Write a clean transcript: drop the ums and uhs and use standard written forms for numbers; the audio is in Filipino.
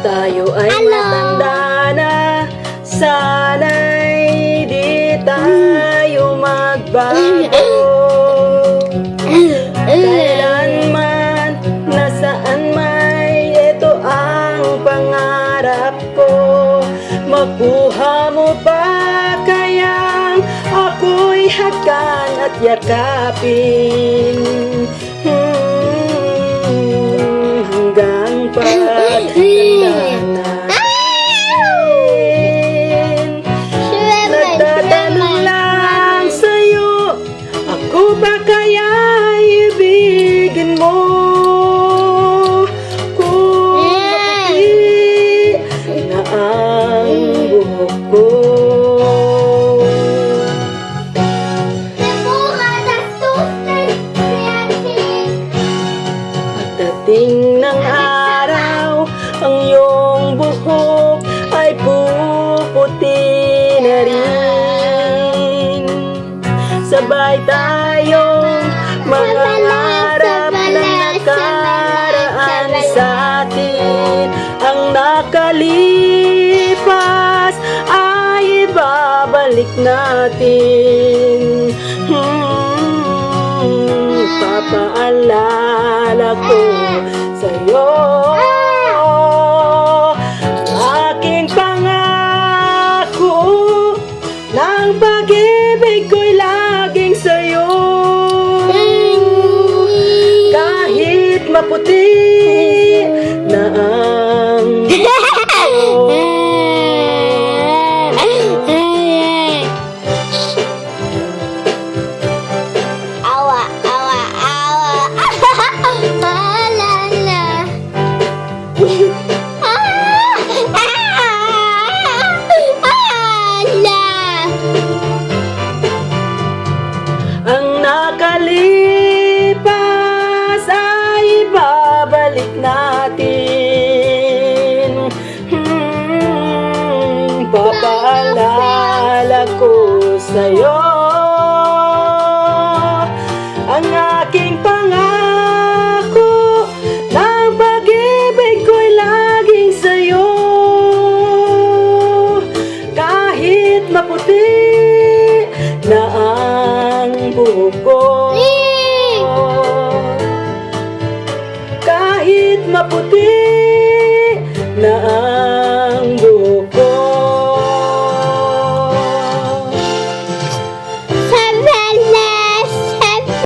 Tayo ay matanda na, sana'y di tayo magbago. Kailanman, nasaan may, ito ang pangarap ko. Makuha mo ba kayang ako'y hagan at yakapin? Hanggang pagtanda natin. Nagtatanong lang sa'yo, ako ba kaya ibigin mo? Kung maputi na ang buhok ko. Pagdating ng araw, ang iyong buhok ay puputi na rin. Sabay tayong mangarap na nakaraan sa atin. Ang nakalipas ay ibabalik natin. Papaalala ko sa'yo, aking pangako ng pag-ibig ko'y laging sa'yo. Kahit maputi na ang ang nakalipas ay babalik natin. Papaalala ko sa'yo, ang aking pangako ng pag-ibig ko'y laging sa'yo. Kahit maputi na ang buhok ko, kahit maputi na ang